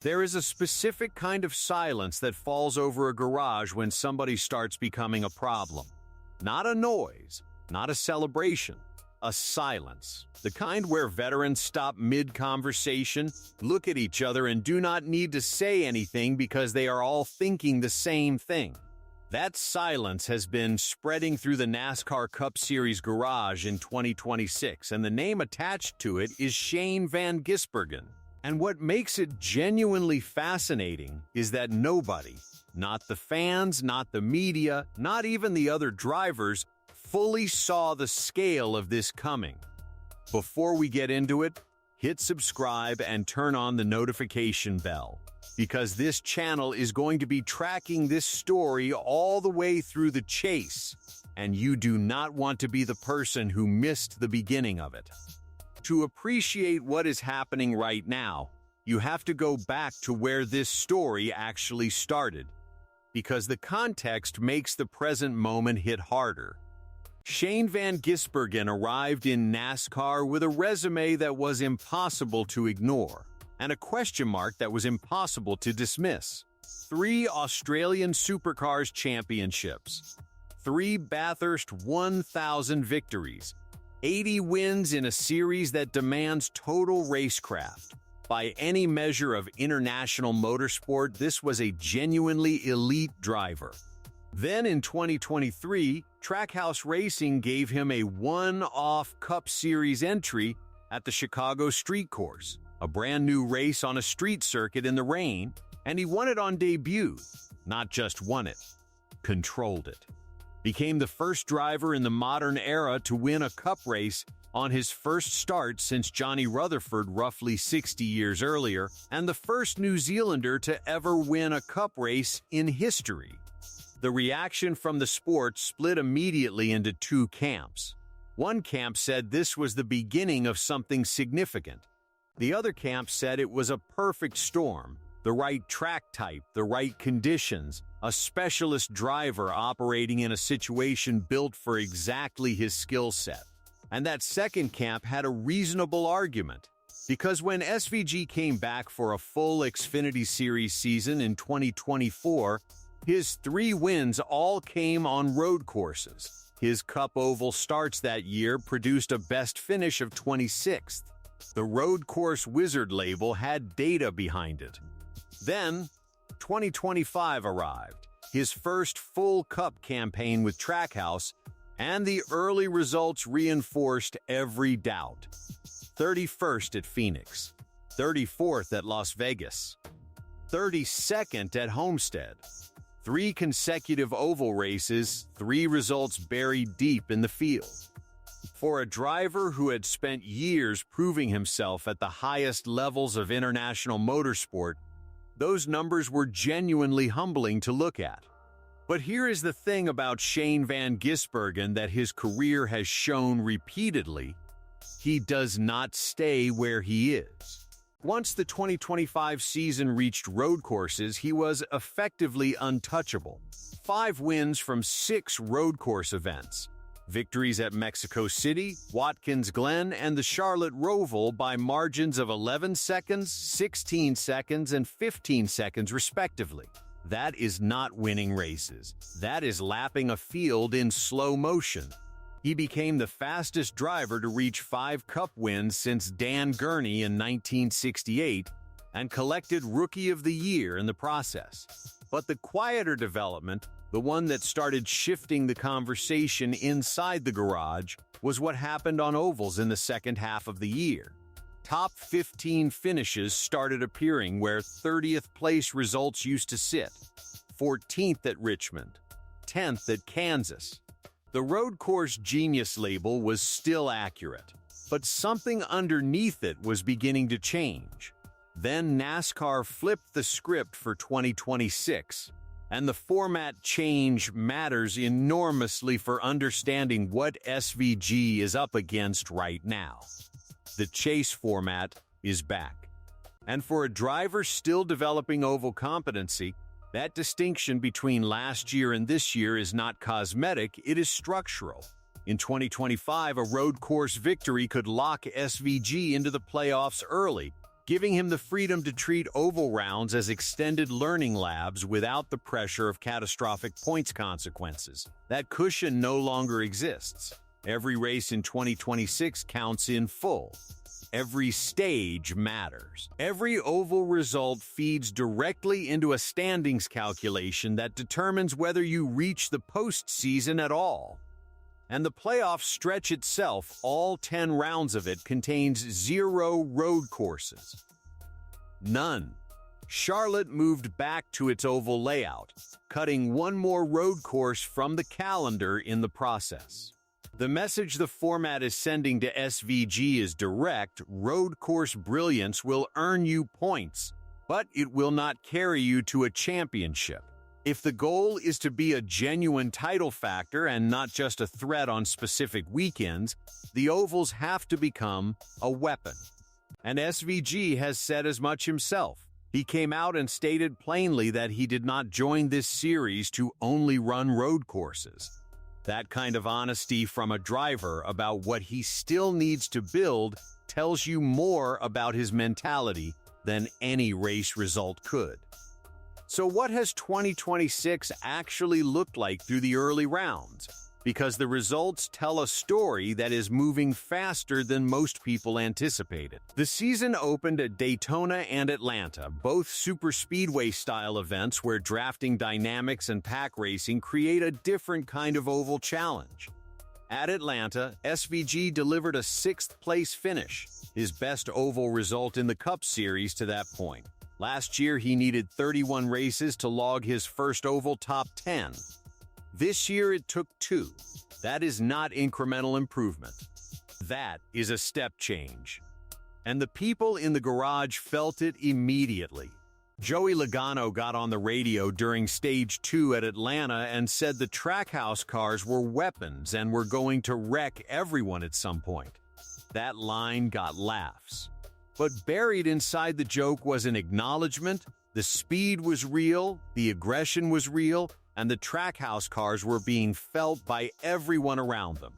There is a specific kind of silence that falls over a garage when somebody starts becoming a problem. Not a noise, not a celebration, a silence. The kind where veterans stop mid-conversation, look at each other, and do not need to say anything because they are all thinking the same thing. That silence has been spreading through the NASCAR Cup Series garage in 2026, and the name attached to it is Shane Van Gisbergen. And what makes it genuinely fascinating is that nobody, not the fans, not the media, not even the other drivers, fully saw the scale of this coming. Before we get into it, hit subscribe and turn on the notification bell, because this channel is going to be tracking this story all the way through the chase, and you do not want to be the person who missed the beginning of it. To appreciate what is happening right now, you have to go back to where this story actually started, because the context makes the present moment hit harder. Shane Van Gisbergen arrived in NASCAR with a resume that was impossible to ignore, and a question mark that was impossible to dismiss. 3 Australian Supercars championships, 3 Bathurst 1000 victories, 80 wins in a series that demands total racecraft. By any measure of international motorsport, this was a genuinely elite driver. Then in 2023, Trackhouse Racing gave him a one-off Cup Series entry at the Chicago Street Course, a brand new race on a street circuit in the rain, and he won it on debut. Not just won it, controlled it. Became the first driver in the modern era to win a Cup race on his first start since Johnny Rutherford roughly 60 years earlier, and the first New Zealander to ever win a Cup race in history. The reaction from the sport split immediately into 2 camps. One camp said this was the beginning of something significant. The other camp said it was a perfect storm, the right track type, the right conditions, a specialist driver operating in a situation built for exactly his skill set. And that second camp had a reasonable argument, because when SVG came back for a full Xfinity Series season in 2024, his 3 wins all came on road courses. His Cup Oval starts that year produced a best finish of 26th. The road course wizard label had data behind it. Then, 2025 arrived, his first full Cup campaign with Trackhouse, and the early results reinforced every doubt. 31st at Phoenix, 34th at Las Vegas, 32nd at Homestead. 3 consecutive oval races, 3 results buried deep in the field. For a driver who had spent years proving himself at the highest levels of international motorsport, those numbers were genuinely humbling to look at. But here is the thing about Shane Van Gisbergen that his career has shown repeatedly: he does not stay where he is. Once the 2025 season reached road courses, he was effectively untouchable. 5 wins from 6 road course events. Victories at Mexico City, Watkins Glen, and the Charlotte Roval by margins of 11 seconds, 16 seconds, and 15 seconds respectively. That is not winning races. That is lapping a field in slow motion. He became the fastest driver to reach 5 Cup wins since Dan Gurney in 1968 and collected Rookie of the Year in the process. But the quieter development, the one that started shifting the conversation inside the garage, was what happened on ovals in the second half of the year. Top 15 finishes started appearing where 30th place results used to sit. 14th at Richmond, 10th at Kansas. The road course genius label was still accurate, but something underneath it was beginning to change. Then NASCAR flipped the script for 2026, and the format change matters enormously for understanding what SVG is up against right now. The chase format is back. And for a driver still developing oval competency, that distinction between last year and this year is not cosmetic, it is structural. In 2025, a road course victory could lock SVG into the playoffs early, giving him the freedom to treat oval rounds as extended learning labs without the pressure of catastrophic points consequences. That cushion no longer exists. Every race in 2026 counts in full. Every stage matters. Every oval result feeds directly into a standings calculation that determines whether you reach the postseason at all. And the playoff stretch itself, all 10 rounds of it, contains 0 road courses. None. Charlotte moved back to its oval layout, cutting one more road course from the calendar in the process. The message the format is sending to SVG is direct: road course brilliance will earn you points, but it will not carry you to a championship. If the goal is to be a genuine title factor and not just a threat on specific weekends, the ovals have to become a weapon. And SVG has said as much himself. He came out and stated plainly that he did not join this series to only run road courses. That kind of honesty from a driver about what he still needs to build tells you more about his mentality than any race result could. So what has 2026 actually looked like through the early rounds? Because the results tell a story that is moving faster than most people anticipated. The season opened at Daytona and Atlanta, both superspeedway-style events where drafting dynamics and pack racing create a different kind of oval challenge. At Atlanta, SVG delivered a 6th-place finish, his best oval result in the Cup Series to that point. Last year, he needed 31 races to log his first oval top 10. This year, it took 2. That is not incremental improvement. That is a step change. And the people in the garage felt it immediately. Joey Logano got on the radio during Stage 2 at Atlanta and said the Trackhouse cars were weapons and were going to wreck everyone at some point. That line got laughs. But buried inside the joke was an acknowledgement. The speed was real, the aggression was real, and the Trackhouse cars were being felt by everyone around them.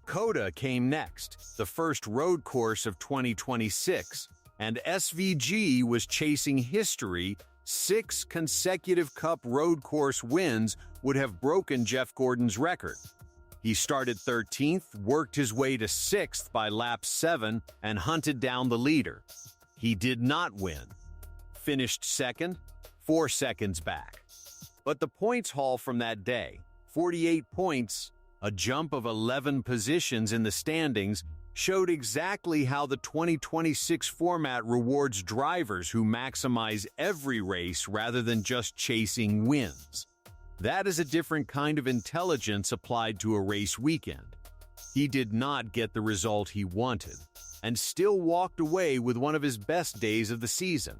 Coda came next, the first road course of 2026, and SVG was chasing history. 6 consecutive Cup road course wins would have broken Jeff Gordon's record. He started 13th, worked his way to 6th by lap 7, and hunted down the leader. He did not win. Finished 2nd, 4 seconds back. But the points haul from that day, 48 points, a jump of 11 positions in the standings, showed exactly how the 2026 format rewards drivers who maximize every race rather than just chasing wins. That is a different kind of intelligence applied to a race weekend. He did not get the result he wanted, and still walked away with one of his best days of the season.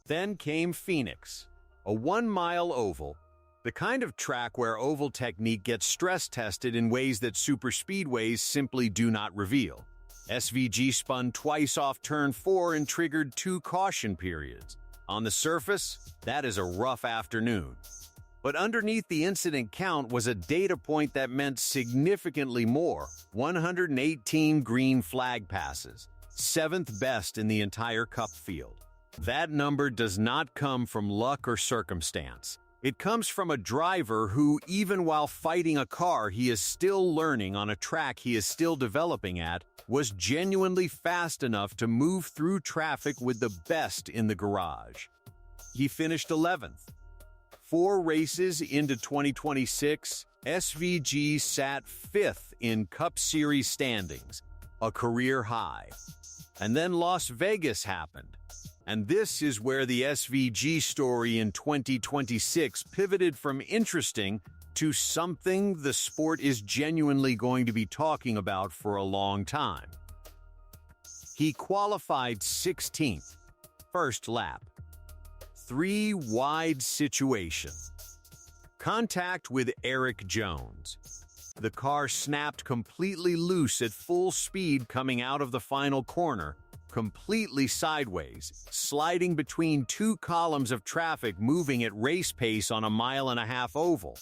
Then came Phoenix, a 1-mile oval, the kind of track where oval technique gets stress-tested in ways that superspeedways simply do not reveal. SVG spun twice off turn 4 and triggered 2 caution periods. On the surface, that is a rough afternoon. But underneath the incident count was a data point that meant significantly more: 118 green flag passes, 7th best in the entire Cup field. That number does not come from luck or circumstance. It comes from a driver who, even while fighting a car he is still learning on a track he is still developing at, was genuinely fast enough to move through traffic with the best in the garage. He finished 11th. 4 races into 2026, SVG sat 5th in Cup Series standings, a career high. And then Las Vegas happened. And this is where the SVG story in 2026 pivoted from interesting to something the sport is genuinely going to be talking about for a long time. He qualified 16th, first lap. 3 wide situation. Contact with Eric Jones. The car snapped completely loose at full speed coming out of the final corner, completely sideways, sliding between 2 columns of traffic moving at race pace on a 1.5-mile oval.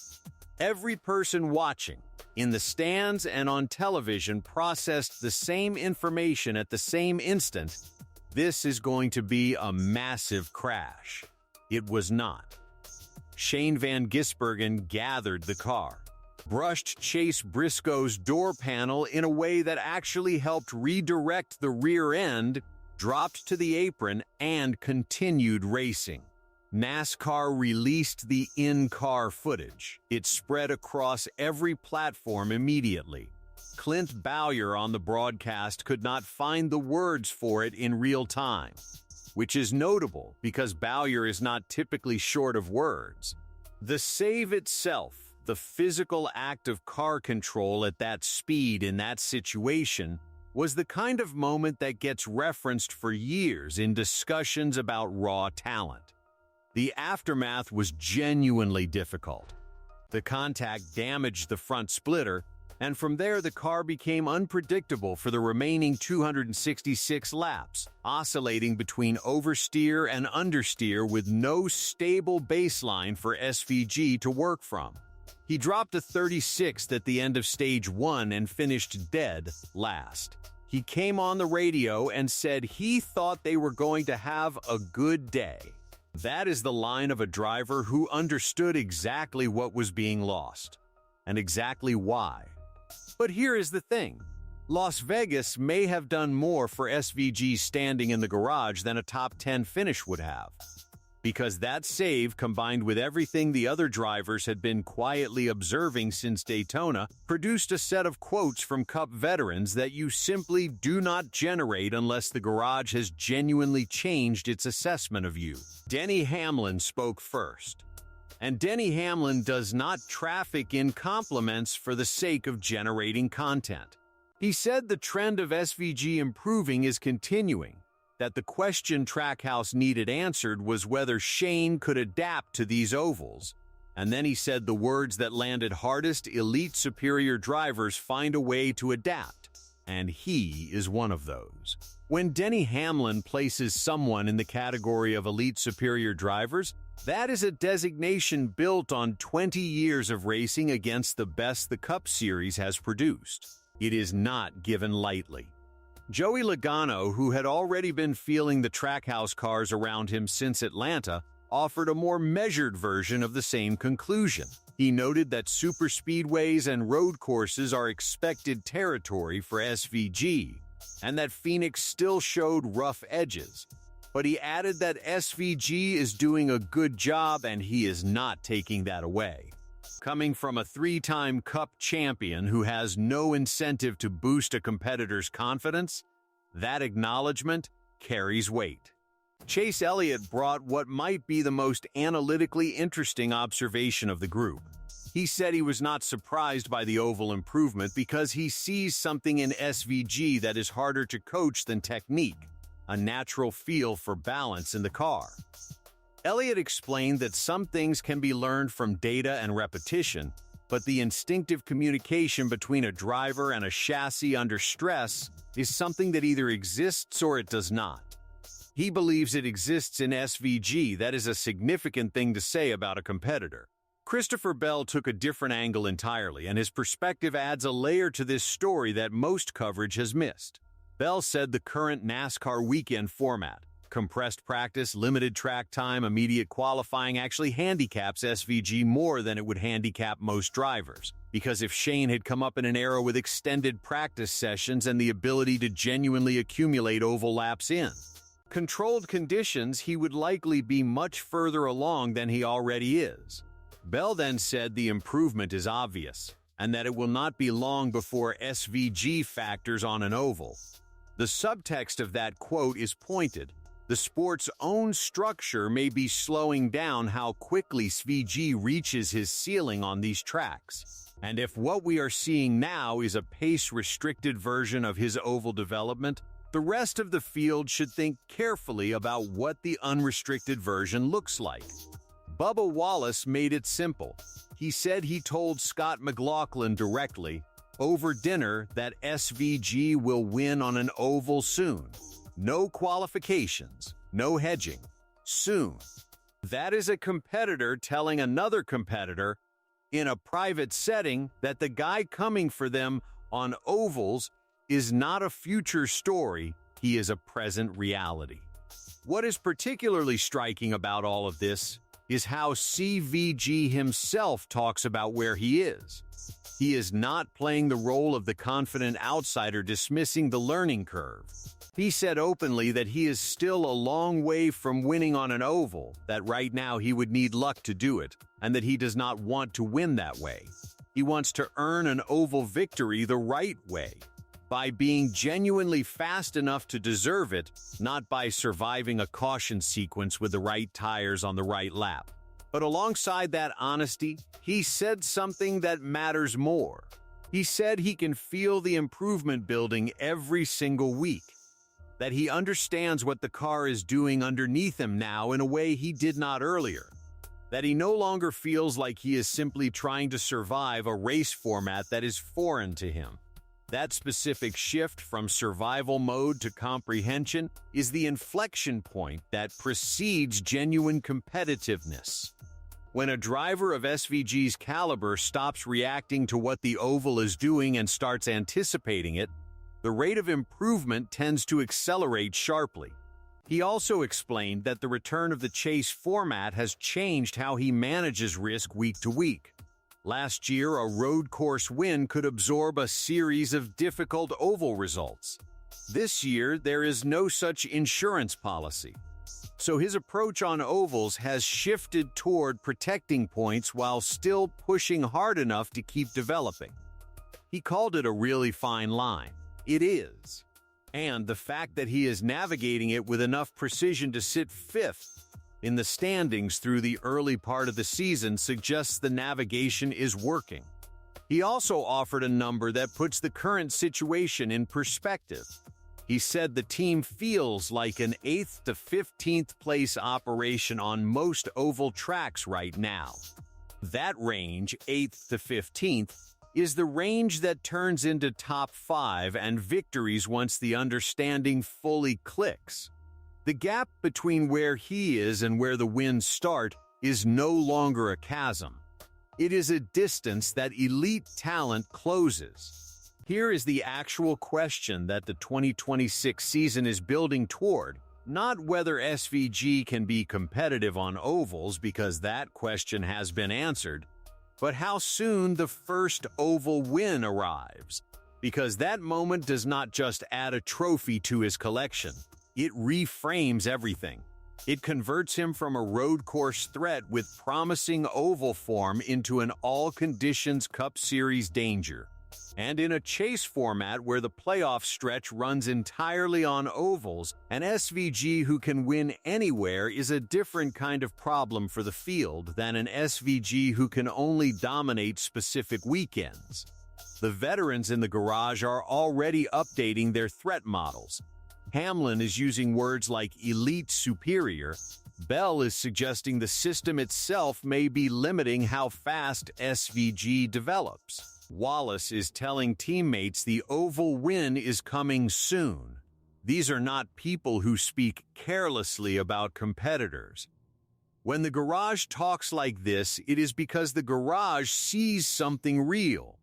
Every person watching, in the stands and on television, processed the same information at the same instant. This is going to be a massive crash. It was not. Shane Van Gisbergen gathered the car, brushed Chase Briscoe's door panel in a way that actually helped redirect the rear end, dropped to the apron, and continued racing. NASCAR released the in-car footage. It spread across every platform immediately. Clint Bowyer on the broadcast could not find the words for it in real time, which is notable because Bowyer is not typically short of words. The save itself, the physical act of car control at that speed in that situation, was the kind of moment that gets referenced for years in discussions about raw talent. The aftermath was genuinely difficult. The contact damaged the front splitter, and from there the car became unpredictable for the remaining 266 laps, oscillating between oversteer and understeer with no stable baseline for SVG to work from. He dropped to 36th at the end of stage 1 and finished dead last. He came on the radio and said he thought they were going to have a good day. That is the line of a driver who understood exactly what was being lost, and exactly why. But here is the thing. Las Vegas may have done more for SVG's standing in the garage than a top 10 finish would have. Because that save, combined with everything the other drivers had been quietly observing since Daytona, produced a set of quotes from Cup veterans that you simply do not generate unless the garage has genuinely changed its assessment of you. Denny Hamlin spoke first. And Denny Hamlin does not traffic in compliments for the sake of generating content. He said the trend of SVG improving is continuing, that the question Trackhouse needed answered was whether Shane could adapt to these ovals. And then he said the words that landed hardest: elite superior drivers find a way to adapt. And he is one of those. When Denny Hamlin places someone in the category of elite superior drivers, that is a designation built on 20 years of racing against the best the Cup Series has produced. It is not given lightly. Joey Logano, who had already been feeling the Trackhouse cars around him since Atlanta, offered a more measured version of the same conclusion. He noted that superspeedways and road courses are expected territory for SVG, and that Phoenix still showed rough edges. But he added that SVG is doing a good job and he is not taking that away. Coming from a 3-time Cup champion who has no incentive to boost a competitor's confidence, that acknowledgement carries weight. Chase Elliott brought what might be the most analytically interesting observation of the group. He said he was not surprised by the oval improvement because he sees something in SVG that is harder to coach than technique, a natural feel for balance in the car. Elliott explained that some things can be learned from data and repetition, but the instinctive communication between a driver and a chassis under stress is something that either exists or it does not. He believes it exists in SVG. That is a significant thing to say about a competitor. Christopher Bell took a different angle entirely, and his perspective adds a layer to this story that most coverage has missed. Bell said the current NASCAR weekend format, compressed practice, limited track time, immediate qualifying, actually handicaps SVG more than it would handicap most drivers. Because if Shane had come up in an era with extended practice sessions and the ability to genuinely accumulate oval laps in controlled conditions, he would likely be much further along than he already is. Bell then said the improvement is obvious, and that it will not be long before SVG factors on an oval. The subtext of that quote is pointed. The sport's own structure may be slowing down how quickly SVG reaches his ceiling on these tracks. And if what we are seeing now is a pace-restricted version of his oval development, the rest of the field should think carefully about what the unrestricted version looks like. Bubba Wallace made it simple. He said he told Scott McLaughlin directly, over dinner, that SVG will win on an oval soon. No qualifications, no hedging. Soon. That is a competitor telling another competitor in a private setting that the guy coming for them on ovals is not a future story, he is a present reality. What is particularly striking about all of this is how CVG himself talks about where he is. He is not playing the role of the confident outsider dismissing the learning curve. He said openly that he is still a long way from winning on an oval, that right now he would need luck to do it, and that he does not want to win that way. He wants to earn an oval victory the right way, by being genuinely fast enough to deserve it, not by surviving a caution sequence with the right tires on the right lap. But alongside that honesty, he said something that matters more. He said he can feel the improvement building every single week, that he understands what the car is doing underneath him now in a way he did not earlier, that he no longer feels like he is simply trying to survive a race format that is foreign to him. That specific shift from survival mode to comprehension is the inflection point that precedes genuine competitiveness. When a driver of SVG's caliber stops reacting to what the oval is doing and starts anticipating it, the rate of improvement tends to accelerate sharply. He also explained that the return of the chase format has changed how he manages risk week to week. Last year, a road course win could absorb a series of difficult oval results. This year, there is no such insurance policy. So his approach on ovals has shifted toward protecting points while still pushing hard enough to keep developing. He called it a really fine line. It is. And the fact that he is navigating it with enough precision to sit fifth in the standings through the early part of the season suggests the navigation is working. He also offered a number that puts the current situation in perspective. He said the team feels like an 8th to 15th place operation on most oval tracks right now. That range, 8th to 15th, is the range that turns into top 5 and victories once the understanding fully clicks. The gap between where he is and where the wins start is no longer a chasm. It is a distance that elite talent closes. Here is the actual question that the 2026 season is building toward, not whether SVG can be competitive on ovals because that question has been answered, but how soon the first oval win arrives, because that moment does not just add a trophy to his collection. It reframes everything. It converts him from a road course threat with promising oval form into an all-conditions Cup Series danger. And in a chase format where the playoff stretch runs entirely on ovals, an SVG who can win anywhere is a different kind of problem for the field than an SVG who can only dominate specific weekends. The veterans in the garage are already updating their threat models. Hamlin is using words like elite superior. Bell is suggesting the system itself may be limiting how fast SVG develops. Wallace is telling teammates the oval win is coming soon. These are not people who speak carelessly about competitors. When the garage talks like this, it is because the garage sees something real.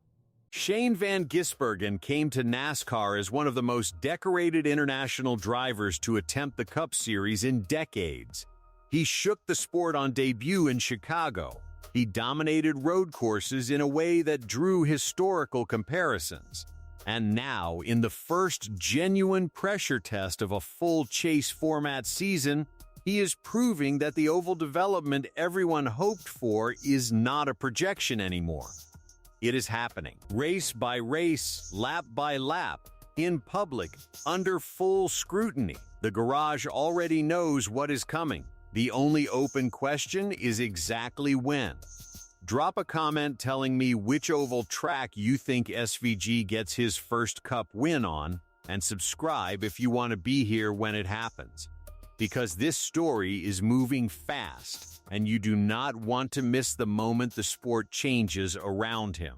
Shane van Gisbergen came to NASCAR as one of the most decorated international drivers to attempt the Cup Series in decades. He shook the sport on debut in Chicago. He dominated road courses in a way that drew historical comparisons. And now, in the first genuine pressure test of a full chase format season, he is proving that the oval development everyone hoped for is not a projection anymore. It is happening, race by race, lap by lap, in public, under full scrutiny. The garage already knows what is coming. The only open question is exactly when. Drop a comment telling me which oval track you think SVG gets his first Cup win on, and subscribe if you want to be here when it happens. Because this story is moving fast, and you do not want to miss the moment the sport changes around him.